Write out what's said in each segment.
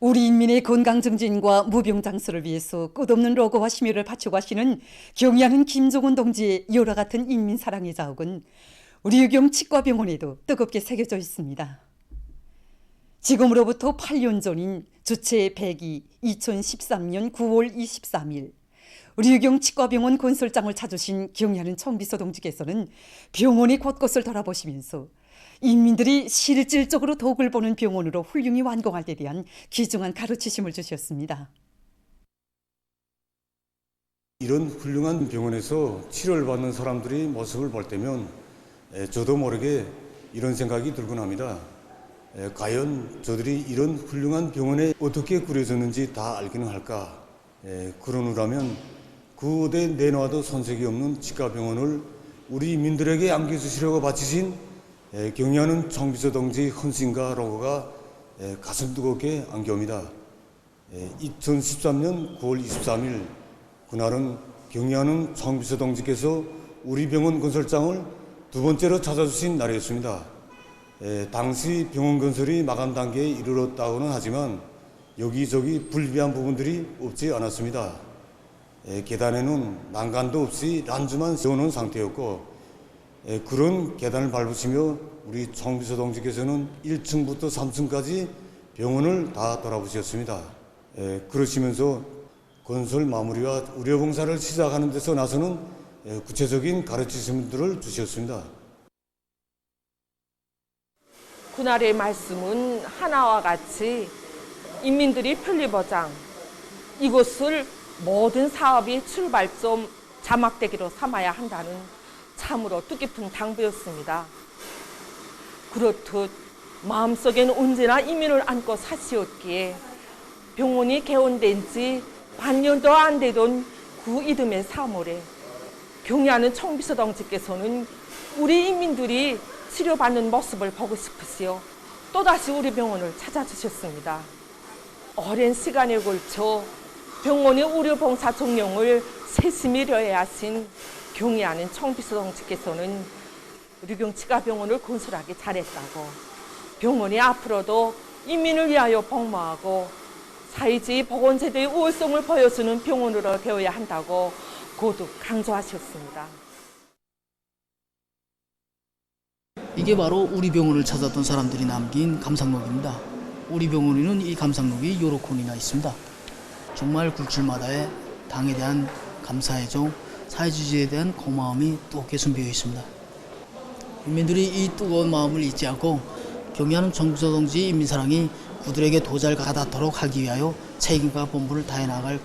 우리 인민의 건강 증진과 무병장수를 위해서 끝없는 로고와 심혈을 바치고 하시는 경의하는 김종훈 동지의 열화 같은 인민 사랑의 자욱은 우리 유경 치과병원에도 뜨겁게 새겨져 있습니다. 지금으로부터 8년 전인 주체 100이 2013년 9월 23일 우리 유경 치과병원 건설장을 찾으신 경의하는 청비서 동지께서는 병원의 곳곳을 돌아보시면서 인민들이 실질적으로 덕을 보는 병원으로 훌륭히 완공할 데 대한 귀중한 가르치심을 주셨습니다. 이런 훌륭한 병원에서 치료를 받는 사람들의 모습을 볼 때면 저도 모르게 이런 생각이 들곤 합니다. 과연 저들이 이런 훌륭한 병원에 어떻게 꾸려졌는지 다 알기는 할까. 그러느라면 그 어디에 내놓아도 손색이 없는 치과병원을 우리 민들에게 안겨주시려고 바치신 경의하는 청비서 동지의 헌신과 로고가 가슴 뜨겁게 안겨옵니다. 2013년 9월 23일 그날은 경의하는 청비서 동지께서 우리 병원 건설장을 두 번째로 찾아주신 날이었습니다. 당시 병원 건설이 마감 단계에 이르렀다고는 하지만 여기저기 불비한 부분들이 없지 않았습니다. 계단에는 난간도 없이 란주만 세워놓은 상태였고 그런 계단을 밟으시며 우리 청비서 동지께서는 1층부터 3층까지 병원을 다 돌아보셨습니다. 그러시면서 건설 마무리와 의료봉사를 시작하는 데서 나서는 구체적인 가르치심들을 주셨습니다. 그날의 말씀은 하나와 같이 인민들이 편리보장, 이것을 모든 사업의 출발점 자막대기로 삼아야 한다는 참으로 뜻깊은 당부였습니다. 그렇듯 마음속엔 언제나 이민을 안고 사시었기에 병원이 개원된 지 반년도 안 되던 그 이듬해 3월에 경의하는 청비서 동지께서는 우리 인민들이 치료받는 모습을 보고 싶으시어 또다시 우리 병원을 찾아주셨습니다. 오랜 시간에 걸쳐 병원의 의료봉사 종용을 세심히 려해하신 경의하는 청비서 동지께서는 유경 치과병원을 건설하기 잘했다고, 병원이 앞으로도 인민을 위하여 복무하고 사회주의 보건제도의 우월성을 보여주는 병원으로 되어야 한다고 거듭 강조하셨습니다. 이게 바로 우리 병원을 찾았던 사람들이 남긴 감상록입니다. 우리 병원에는 이 감상록이 여러 콘이나 있습니다. 정말 굴출마다의 당에 대한 감사의 정, 사회주의에 대한 고마움이 뜨겁게 숨비어 있습니다. 인민들이 이 뜨거운 마음을 잊지 않고 경의하는 청비서 동지의 인민사랑이 그들에게 더 잘 가닿도록 하기 위하여 책임과 본분을 다해 나갈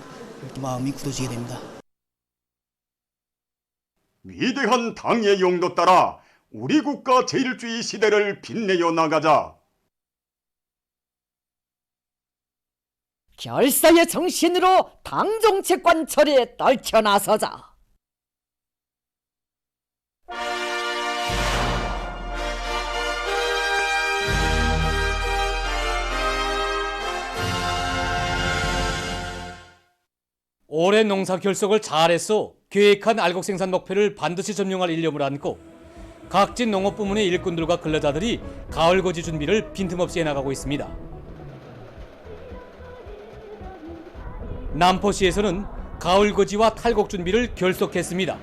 마음이 굳어지게 됩니다. 위대한 당의 용도 따라 우리 국가 제일주의 시대를 빛내어 나가자. 결사의 정신으로 당정책 관철에 떨쳐 나서자. 올해 농사 결석을 잘해서 계획한 알곡 생산 목표를 반드시 점령할 일념을 안고 각진 농업부문의 일꾼들과 근로자들이 가을거지 준비를 빈틈없이 해나가고 있습니다. 남포시에서는 가을거지와 탈곡 준비를 결속했습니다.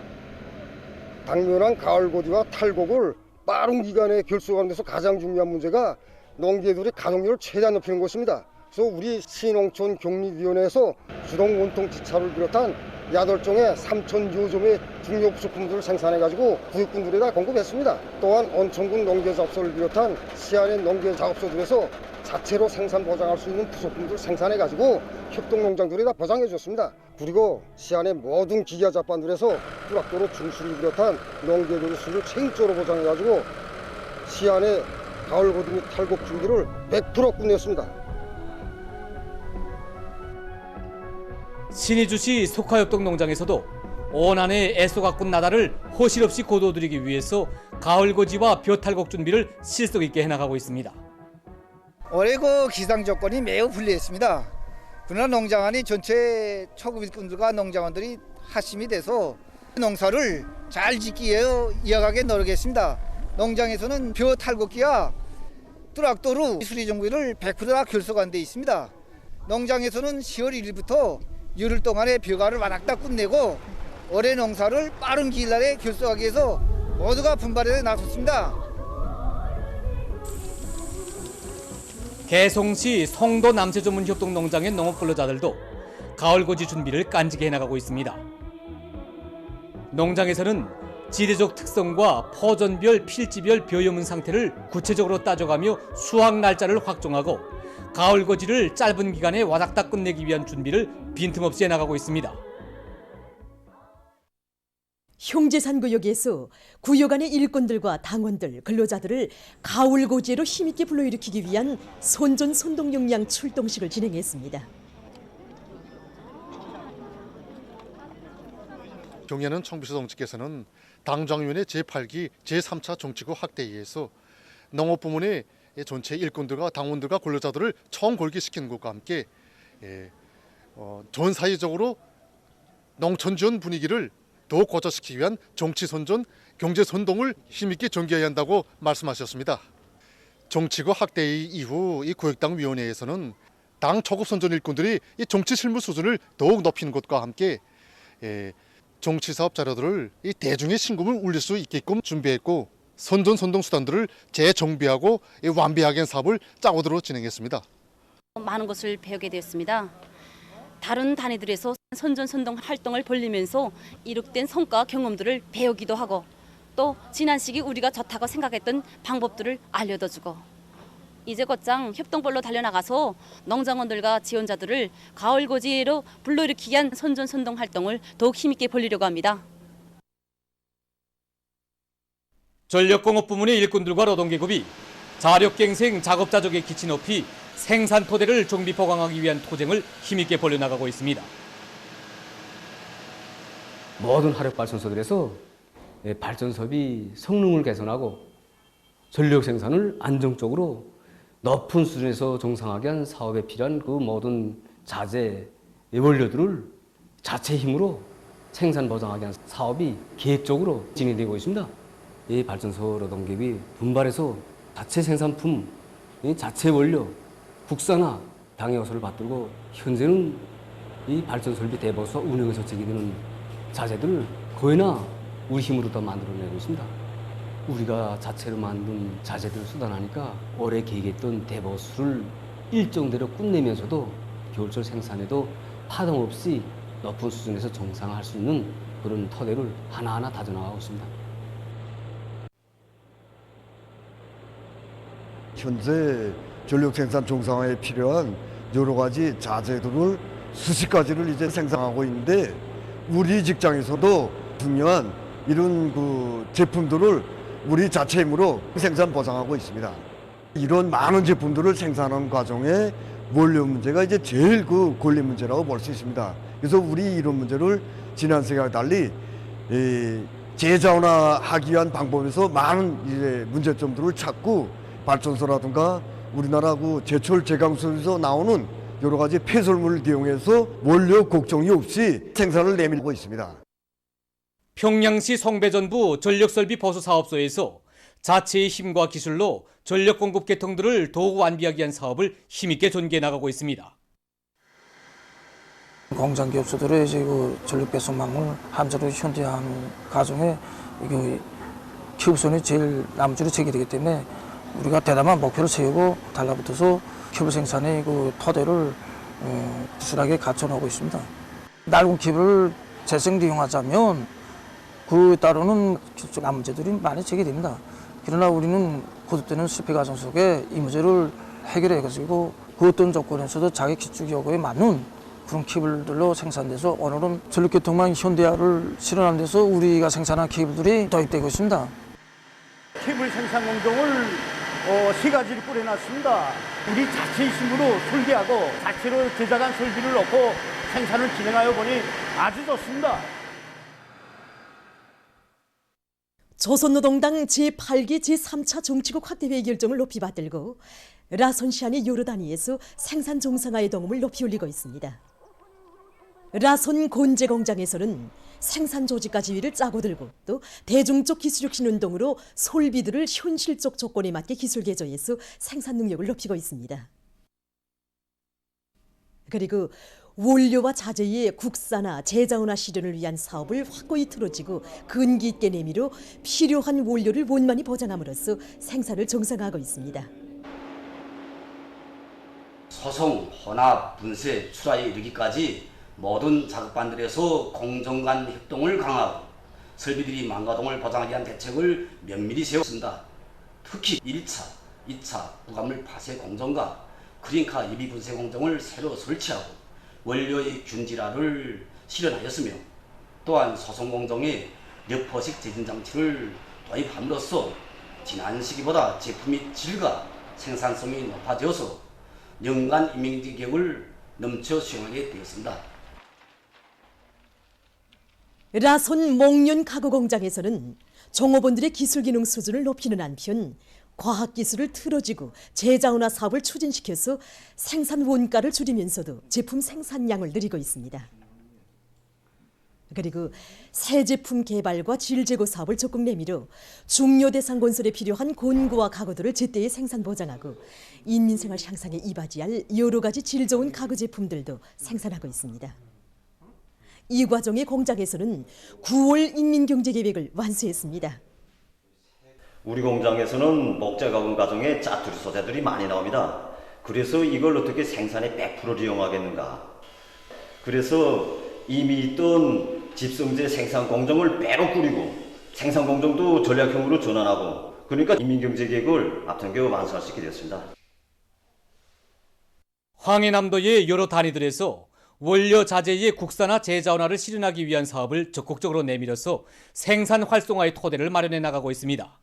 당면한 가을거지와 탈곡을 빠른 기간에 결속하는 데서 가장 중요한 문제가 농계들의 가동률을 최대한 높이는 것입니다. 그래서 우리 시농촌 격리위원회에서 주동 원통 지차를 비롯한 8종의 3,000여 중요 부속품들을 생산해가지고 구역군들에다 공급했습니다. 또한 온천군 농계작업소를 비롯한 시안의 농계작업소들에서 자체로 생산 보장할 수 있는 부속품들을 생산해가지고 협동농장들에다 보장해줬습니다. 그리고 시안의 모든 기계 잡반들에서 뚜락도로 중수를 비롯한 농계들의 수를 책임적으로 보장해가지고 시안의 가을거지 및 탈곡 준비를 100% 끝냈습니다. 신의주시 속하협동 농장에서도 온한의 애써 가꾼 나달을 허실 없이 거둬들이기 위해서 가을거지와 벼탈곡 준비를 실속 있게 해나가고 있습니다. 올해 그 기상 조건이 매우 불리했습니다. 그러나 농장안이 전체 초급 일꾼들과 농장원들이 합심이 돼서 농사를 잘 짓기 위해 이어가게 노력했습니다. 농장에서는 벼 탈곡기와 뚜락도루 수리 정비를 100%다 결속한 데 있습니다. 농장에서는 10월 1일부터 열흘 동안의 벼가를 와닥닥 끝내고 올해 농사를 빠른 기일 날에 결속하기 위해서 모두가 분발에 나섰습니다. 개송시 성도 남새전문협동농장의 농업 근로자들도 가을고지 준비를 깐지게 해나가고 있습니다. 농장에서는 지대적 특성과 퍼전별, 필지별 벼염은 상태를 구체적으로 따져가며 수확 날짜를 확정하고 가을고지를 짧은 기간에 와닥닥 끝내기 위한 준비를 빈틈없이 해나가고 있습니다. 형제산 구역에서 구역 안의 일꾼들과 당원들, 근로자들을 가을고지로 힘있게 불러일으키기 위한 선전선동역량 출동식을 진행했습니다. 경야는 청비서 동지께서는 당정위원회 제8기 제3차 정치구 확대회에서 농업부문의 전체 일꾼들과 당원들과 근로자들을 총궐기시키는 것과 함께 전 사회적으로 농촌지원 분위기를 더욱 고조시키기 위한 정치선전, 경제선동을 힘있게 전개해야 한다고 말씀하셨습니다. 정치구 확대회 이후 이 구역당위원회에서는 당 초급 선전 일꾼들이 이 정치 실무 수준을 더욱 높이는 것과 함께 정치사업 자료들을 이 대중의 신금을 울릴 수 있게끔 준비했고 선전 선동 수단들을 재정비하고 완비하게 한 사업을 짜고들어 진행했습니다. 많은 것을 배우게 되었습니다. 다른 단위들에서 선전선동 활동을 벌리면서 이룩된 성과 경험들을 배우기도 하고 또 지난 시기 우리가 좋다고 생각했던 방법들을 알려줘주고 이제 곧장 협동벌로 달려나가서 농장원들과 지원자들을 가을고지로 불러일으키기 위한 선전선동 활동을 더욱 힘있게 벌리려고 합니다. 전력공업 부문의 일꾼들과 노동계급이 자력갱생 작업자족의 기치 높이 생산 토대를 정비 보강하기 위한 토쟁을 힘있게 벌려나가고 있습니다. 모든 화력발전소들에서 발전소비 성능을 개선하고 전력 생산을 안정적으로 높은 수준에서 정상하게 한 사업에 필요한 그 모든 자재, 원료들을 자체 힘으로 생산 보장하게 한 사업이 계획적으로 진행되고 있습니다. 이 발전소 노동계급이 분발해서 자체 생산품, 자체 원료, 국산화 당의 요소를 받들고 현재는 이 발전설비 대보수 운영에서 제기되는 자재들을 거의나 우리 힘으로 더 만들어내고 있습니다. 우리가 자체로 만든 자재들을 수단하니까 올해 계획했던 대보수를 일정대로 끝내면서도 겨울철 생산에도 파동 없이 높은 수준에서 정상화할 수 있는 그런 토대를 하나하나 다져나가고 있습니다. 현재 전력 생산 정상화에 필요한 여러 가지 자재들을 수십 가지를 이제 생산하고 있는데 우리 직장에서도 중요한 이런 그 제품들을 우리 자체 힘으로 생산 보장하고 있습니다. 이런 많은 제품들을 생산하는 과정에 원료 문제가 이제 제일 그 권리 문제라고 볼 수 있습니다. 그래서 우리 이런 문제를 지난 세기와 달리 재자원화하기 위한 방법에서 많은 이제 문제점들을 찾고 발전소라든가 우리나라 그 제철 제강소에서 나오는 여러 가지 폐설물을 이용해서 원료 걱정이 없이 생산을 내밀고 있습니다. 평양시 성배전부 전력설비 보수사업소에서 자체의 힘과 기술로 전력 공급 계통들을 더욱 완비하기 위한 사업을 힘있게 전개해 나가고 있습니다. 공장 기업소들의 이제 그 전력 배송망을 함자로 현대화하는 과정에 이거 기업선이 제일 남줄이 제기되기 때문에 우리가 대담한 목표를 세우고 달라붙어서 큐브 생산의 그 토대를 부실하게 갖춰놓고 있습니다. 낡은 큐브를 재생利用하자면 그 따르는 기술적인 문제들이 많이 제기됩니다. 그러나 우리는 거듭되는 실패 과정 속에 이 문제를 해결해가지고 그 어떤 조건에서도 자기 기술 요구에 맞는 그런 케이블들로 생산돼서 오늘은 전력계통망 현대화를 실현하는 데서 우리가 생산한 케이블들이 도입되고 있습니다. 케이블 생산 공정을 3가지를 꾸려놨습니다. 우리 자체의 힘으로 설계하고 자체로 제작한 설비를 넣고 생산을 진행하여 보니 아주 좋습니다. 조선노동당 제8기 제3차 정치국 확대회의 결정을 높이 받들고 라손시안의 여러 단위에서 생산 정상화의 도움을 높이 올리고 있습니다. 라손 곤제 공장에서는 생산 조직과 지휘를 짜고 들고 또 대중적 기술혁신 운동으로 솔비들을 현실적 조건에 맞게 기술 개조해서 생산 능력을 높이고 있습니다. 그리고 원료와 자재의 국산화, 재자원화 실현을 위한 사업을 확고히 틀어지고 근기 있게 내밀어 필요한 원료를 원만히 보장함으로써 생산을 정상화하고 있습니다. 소송, 혼합, 분쇄, 출하에 이르기까지 모든 작업반들에서 공정 간 협동을 강화하고 설비들이 망가동을 보장하기 위한 대책을 면밀히 세웠습니다. 특히 1차, 2차 부가물 파쇄 공정과 그린카 예비 분쇄 공정을 새로 설치하고 원료의 균질화를 실현하였으며 또한 소송 공정에 력포식 제진 장치를 도입함으로써 지난 시기보다 제품의 질과 생산성이 높아져서 연간 인명지격을 넘쳐 수행하게 되었습니다. 라손 목련 가구 공장에서는 종업원들의 기술 기능 수준을 높이는 한편 과학기술을 틀어지고 재자원화 사업을 추진시켜서 생산 원가를 줄이면서도 제품 생산량을 늘리고 있습니다. 그리고 새 제품 개발과 질 제고 사업을 적극 내밀어 중요 대상 건설에 필요한 공구와 가구들을 제때에 생산 보장하고 인민생활 향상에 이바지할 여러 가지 질 좋은 가구 제품들도 생산하고 있습니다. 이 과정에 공장에서는 9월 인민경제계획을 완수했습니다. 우리 공장에서는 목재 가공 과정에 짜투리 소재들이 많이 나옵니다. 그래서 이걸 어떻게 생산에 100% 이용하겠는가. 그래서 이미 있던 집성제 생산 공정을 배로 꾸리고 생산 공정도 전략형으로 전환하고 그러니까 인민경제계획을 앞당겨 완수할 수 있게 되었습니다. 황해남도의 여러 단위들에서 원료 자재의 국산화 재자원화를 실현하기 위한 사업을 적극적으로 내밀어서 생산 활성화의 토대를 마련해 나가고 있습니다.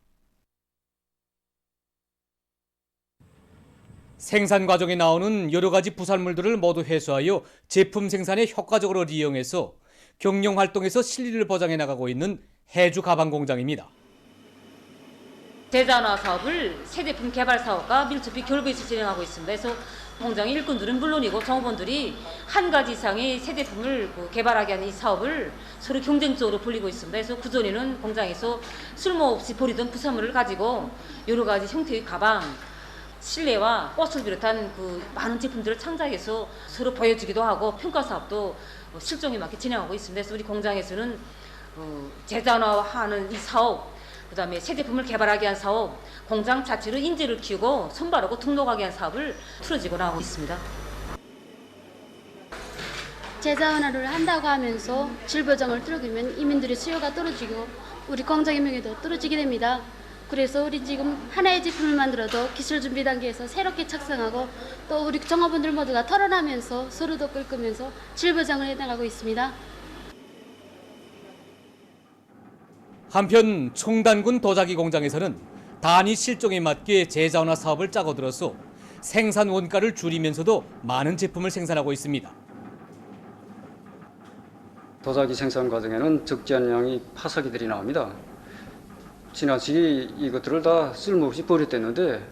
생산 과정에 나오는 여러 가지 부산물들을 모두 회수하여 제품 생산에 효과적으로 이용해서 경영 활동에서 실리를 보장해 나가고 있는 해주 가방 공장입니다. 재자원화 사업을 새 제품 개발 사업과 밀접히 결부해서 진행하고 있습니다. 그래서 공장의 일꾼들은 물론이고 종업원들이 한 가지 이상의 새 제품을 개발하게 하는 이 사업을 서로 경쟁적으로 벌이고 있습니다. 그래서 그전에는 공장에서 쓸모없이 버리던 부산물을 가지고 여러 가지 형태의 가방, 실내와 꽃을 비롯한 많은 제품들을 창작해서 서로 보여주기도 하고 평가 사업도 실적에 맞게 진행하고 있습니다. 그래서 우리 공장에서는 재자원화하는 이 사업, 그다음에 새 제품을 개발하게 한 사업, 공장 자체로 인재를 키우고 선발하고 등록하게 한 사업을 틀어지고 나오고 있습니다. 재자원화를 한다고 하면서 질 보장을 틀어주면 이민들의 수요가 떨어지고 우리 공장의 명예도 떨어지게 됩니다. 그래서 우리 지금 하나의 제품을 만들어도 기술 준비 단계에서 새롭게 착상하고 또 우리 종업원들 모두가 털어나면서 서로도 끓으면서 질 보장을 해나가고 있습니다. 한편 청단군 도자기 공장에서는 단위 실종에 맞게 재자원화 사업을 짜고 들어서 생산 원가를 줄이면서도 많은 제품을 생산하고 있습니다. 도자기 생산 과정에는 적지 않은 양의 파쇄기들이 나옵니다. 지난 시기 이것들을 다 쓸모없이 버렸댔는데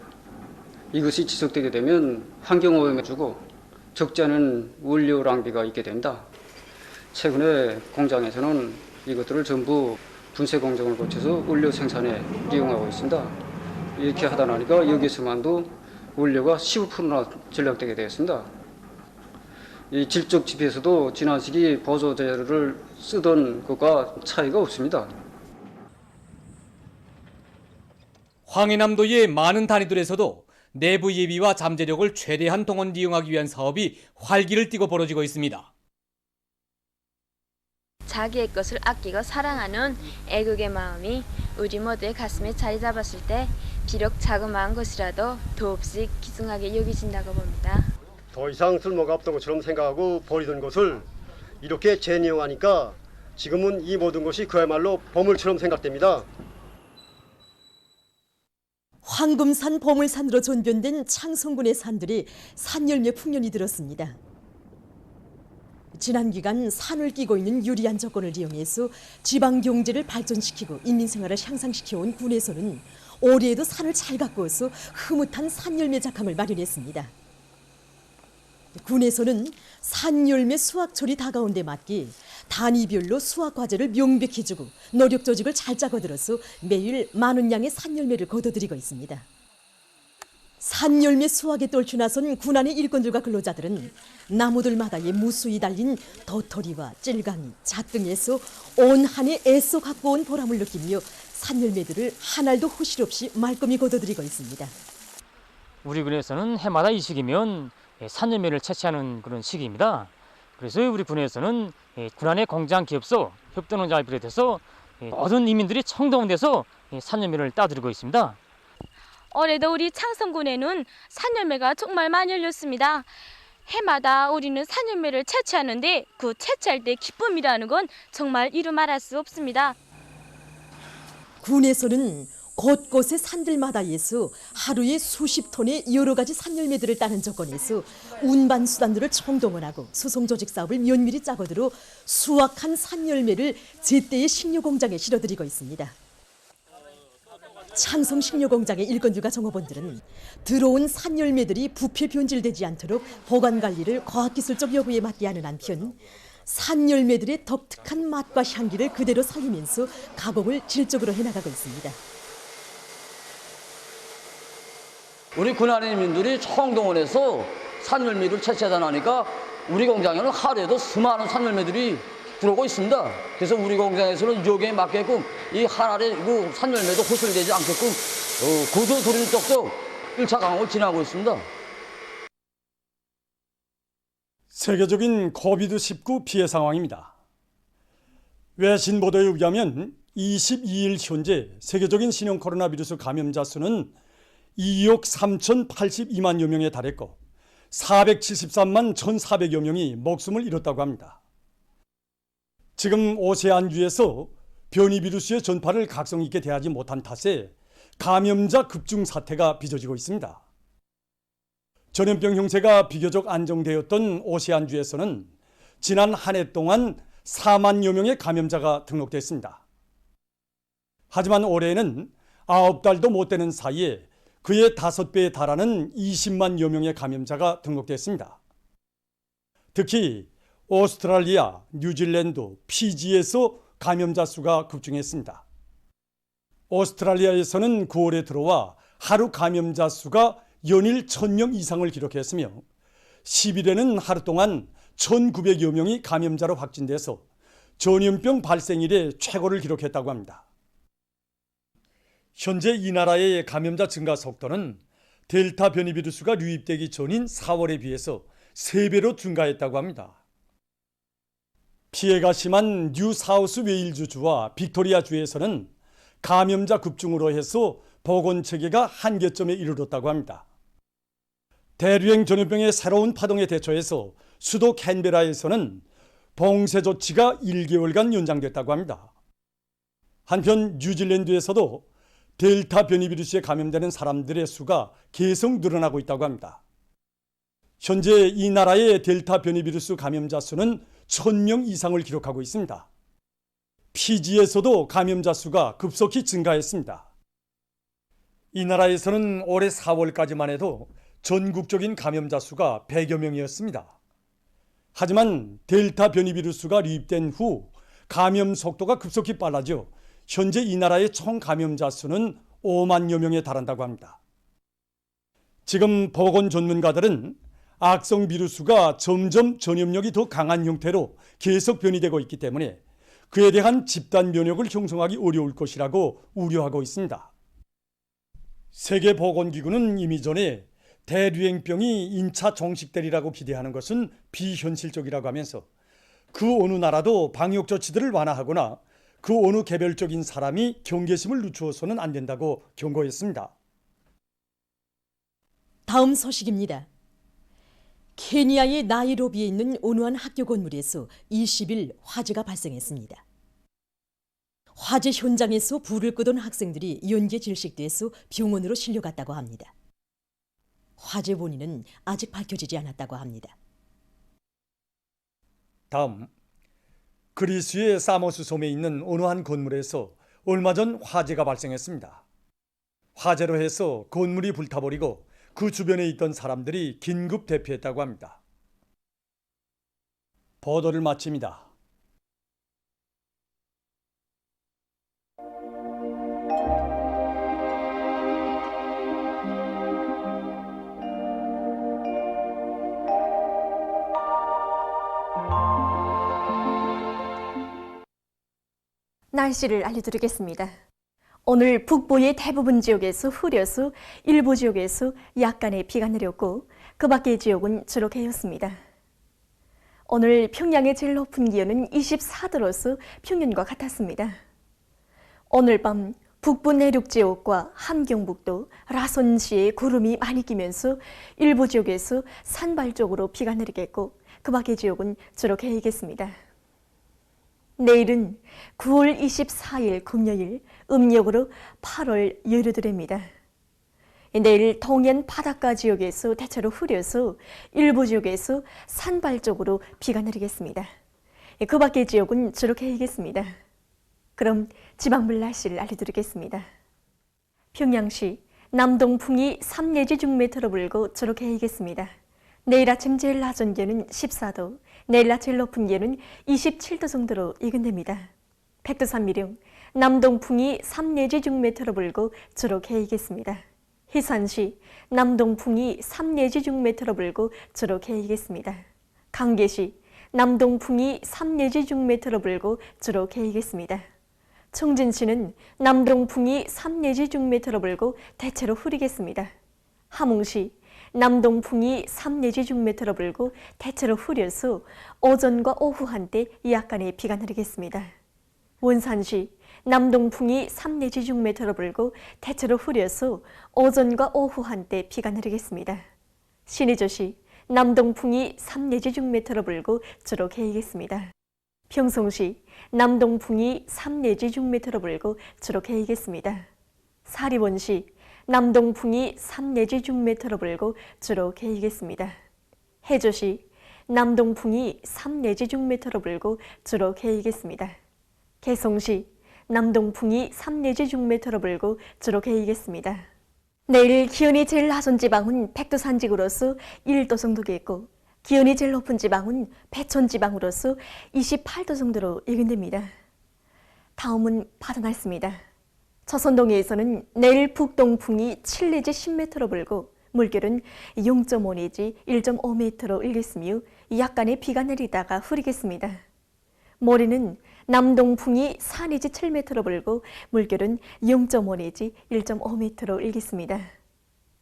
이것이 지속되게 되면 환경오염에 주고 적지 않은 원료 낭비가 있게 됩니다. 최근에 공장에서는 이것들을 전부 분쇄 공정을 거쳐서 원료 생산에 이용하고 있습니다. 이렇게 하다 나니까 여기서만도 원료가 15%나 절약되게 되었습니다. 이 질적 지표에서도 지난 시기 보조제를 쓰던 것과 차이가 없습니다. 황해남도의 많은 단위들에서도 내부 예비와 잠재력을 최대한 동원 이용하기 위한 사업이 활기를 띠고 벌어지고 있습니다. 자기의 것을 아끼고 사랑하는 애국의 마음이 우리 모두의 가슴에 자리 잡았을 때 비록 자그마한 것이라도 더없이 귀중하게 여겨진다고 봅니다. 더 이상 쓸모가 없던 것처럼 생각하고 버리던 것을 이렇게 재이용하니까 지금은 이 모든 것이 그야말로 보물처럼 생각됩니다. 황금산 보물산으로 존변된 창성군의 산들이 산열매 풍년이 들었습니다. 지난 기간 산을 끼고 있는 유리한 조건을 이용해서 지방 경제를 발전시키고 인민생활을 향상시켜온 군에서는 올해에도 산을 잘 가꾸어서 흐뭇한 산열매 작황을 마련했습니다. 군에서는 산열매 수확철이 다가온 데 맞게 단위별로 수확 과제를 명백히 주고 노력 조직을 잘 짜고 들어서 매일 많은 양의 산열매를 거둬들이고 있습니다. 산열매 수확에 떨쳐 나선 군안의 일꾼들과 근로자들은 나무들마다에 무수히 달린 도토리와 찔강이, 잣 등에서 온 한 해 애써 갖고 온 보람을 느끼며 산열매들을 한 알도 후실 없이 말끔히 걷어들이고 있습니다. 우리 군에서는 해마다 이 시기면 산열매를 채취하는 그런 시기입니다. 그래서 우리 군에서는 군안의 공장 기업소 협동농장을 비롯해서 모든 이민들이 청동돼서 산열매를 따들이고 있습니다. 올해도 우리 창성군에는 산열매가 정말 많이 열렸습니다. 해마다 우리는 산열매를 채취하는데 그 채취할 때 기쁨이라는 건 정말 이루 말할 수 없습니다. 군에서는 곳곳의 산들마다에서 하루에 수십 톤의 여러 가지 산열매들을 따는 조건에서 운반 수단들을 총동원 하고 수송 조직 사업을 면밀히 짜고들어 수확한 산열매를 제때의 식료공장에 실어들이고 있습니다. 창성 식료공장의 일꾼들과 종업원들은 들어온 산열매들이 부패 변질되지 않도록 보관 관리를 과학기술적 요구에 맞게 하는 한편 산열매들의 독특한 맛과 향기를 그대로 살리면서 가공을 질적으로 해나가고 있습니다. 우리 군안의 인민들이 총동원해서 산열매를 채취하다 나니까 우리 공장에는 하루에도 수많은 산열매들이 들어오고 있습니다. 그래서 우리 공장에서는 여기에 맞게끔 이 한 알의 산열매도 호술되지 않게끔 고도 도린 쪽도 1차 강화를 진행하고 있습니다. 세계적인 코비드-19 피해 상황입니다. 외신 보도에 의하면 22일 현재 세계적인 신형 코로나 바이러스 감염자 수는 2억 3,082만여 명에 달했고 473만 1,400여 명이 목숨을 잃었다고 합니다. 지금 오세안주에서 변이 비루스의 전파를 각성 있게 대하지 못한 탓에 감염자 급증 사태가 빚어지고 있습니다. 전염병 형세가 비교적 안정되었던 오세안주에서는 지난 한 해 동안 4만여 명의 감염자가 등록됐습니다. 하지만 올해는 9달도 못 되는 사이에 그의 5배에 달하는 20만여 명의 감염자가 등록됐습니다. 특히 오스트랄리아, 뉴질랜드, 피지에서 감염자 수가 급증했습니다. 오스트랄리아에서는 9월에 들어와 하루 감염자 수가 연일 1,000명 이상을 기록했으며 10일에는 하루 동안 1,900여 명이 감염자로 확진돼서 전염병 발생 이래 최고를 기록했다고 합니다. 현재 이 나라의 감염자 증가 속도는 델타 변이 비루스가 유입되기 전인 4월에 비해서 3배로 증가했다고 합니다. 피해가 심한 뉴사우스 웨일즈주와 빅토리아주에서는 감염자 급증으로 해서 보건체계가 한계점에 이르렀다고 합니다. 대류행 전염병의 새로운 파동에 대처해서 수도 캔베라에서는 봉쇄 조치가 1개월간 연장됐다고 합니다. 한편 뉴질랜드에서도 델타 변이 비루스에 감염되는 사람들의 수가 계속 늘어나고 있다고 합니다. 현재 이 나라의 델타 변이 비루스 감염자 수는 1,000명 이상을 기록하고 있습니다. 피지에서도 감염자 수가 급속히 증가했습니다. 이 나라에서는 올해 4월까지만 해도 전국적인 감염자 수가 100여 명이었습니다. 하지만 델타 변이 비루스가 유입된 후 감염 속도가 급속히 빨라져 현재 이 나라의 총 감염자 수는 5만여 명에 달한다고 합니다. 지금 보건 전문가들은 악성 비루스가 점점 전염력이 더 강한 형태로 계속 변이되고 있기 때문에 그에 대한 집단 면역을 형성하기 어려울 것이라고 우려하고 있습니다. 세계보건기구는 이미 전에 대류행병이 인차 종식되리라고 기대하는 것은 비현실적이라고 하면서 그 어느 나라도 방역 조치들을 완화하거나 그 어느 개별적인 사람이 경계심을 늦추어서는 안 된다고 경고했습니다. 다음 소식입니다. 케니아의 나이로비에 있는 어느 한 학교 건물에서 20일 화재가 발생했습니다. 화재 현장에서 불을 끄던 학생들이 연기에 질식돼서 병원으로 실려갔다고 합니다. 화재 원인은 아직 밝혀지지 않았다고 합니다. 다음, 그리스의 사모스 섬에 있는 어느 한 건물에서 얼마 전 화재가 발생했습니다. 화재로 해서 건물이 불타버리고 그 주변에 있던 사람들이 긴급 대피했다고 합니다. 보도를 마칩니다. 날씨를 알려드리겠습니다. 오늘 북부의 대부분 지역에서 흐려서 일부 지역에서 약간의 비가 내렸고 그 밖의 지역은 주로 개였습니다. 오늘 평양의 제일 높은 기온은 24도로서 평년과 같았습니다. 오늘 밤 북부 내륙 지역과 함경북도, 라선시에 구름이 많이 끼면서 일부 지역에서 산발 쪽으로 비가 내리겠고 그 밖의 지역은 주로 개이겠습니다. 내일은 9월 24일 금요일, 음력으로 8월 열흘입니다. 내일 동해안 바닷가 지역에서 대체로 흐려서 일부 지역에서 산발 쪽으로 비가 내리겠습니다. 그 밖의 지역은 주로 개이겠습니다. 그럼 지방별 날씨를 알려드리겠습니다. 평양시 남동풍이 3 내지 6m 불고 주로 개이겠습니다. 내일 아침 제일 낮은 기온은 14도, 내일 낮 제일 높은 기온은 27도 정도로 예견됩니다. 백두산미령 남동풍이 3 내지 6m 불고 주로 개이겠습니다. 희산시 남동풍이 3 내지 6m 불고 주로 개이겠습니다. 강계시 남동풍이 3 내지 6m 불고 주로 개이겠습니다. 청진시는 남동풍이 3 내지 6m 불고 대체로 흐리겠습니다. 함흥시 남동풍이 3 내지 6m 불고 대체로 흐려서 오전과 오후 한때 약간의 비가 내리겠습니다. 원산시 남동풍이 3 내지 6m 불고 대체로 흐려서 오전과 오후 한때 비가 내리겠습니다. 신의조시 남동풍이 3 내지 6m 불고 주로 개이겠습니다. 평송시 남동풍이 3 내지 6m 불고 주로 개이겠습니다. 사리원시 남동풍이 3 내지 6m 불고 주로 개이겠습니다. 해조시 남동풍이 3 내지 6m 불고 주로 개이겠습니다. 개성시 남동풍이 3 내지 6m 불고 주로 개이겠습니다. 내일 기온이 제일 낮은 지방은 백두산지구로서 1도 정도겠고 기온이 제일 높은 지방은 배천지방으로서 28도 정도로 예견됩니다. 다음은 바다 날씨입니다. 조선동해에서는 내일 북동풍이 7 내지 10m로 불고 물결은 0.5 내지 1.5m로 일겠으며 약간의 비가 내리다가 흐리겠습니다. 모레는 남동풍이 4 내지 7m로 불고 물결은 0.5 내지 1.5m로 일겠습니다.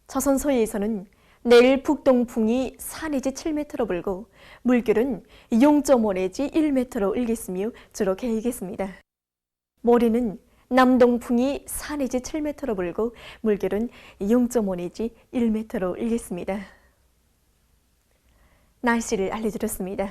조선 서해에서는 내일 북동풍이 4 내지 7m로 불고 물결은 0.5 내지 1m로 일겠으며 주로 개이겠습니다. 모레는 남동풍이 4 내지 7m로 불고 물결은 0.5 내지 1m로 일겠습니다. 날씨를 알려드렸습니다.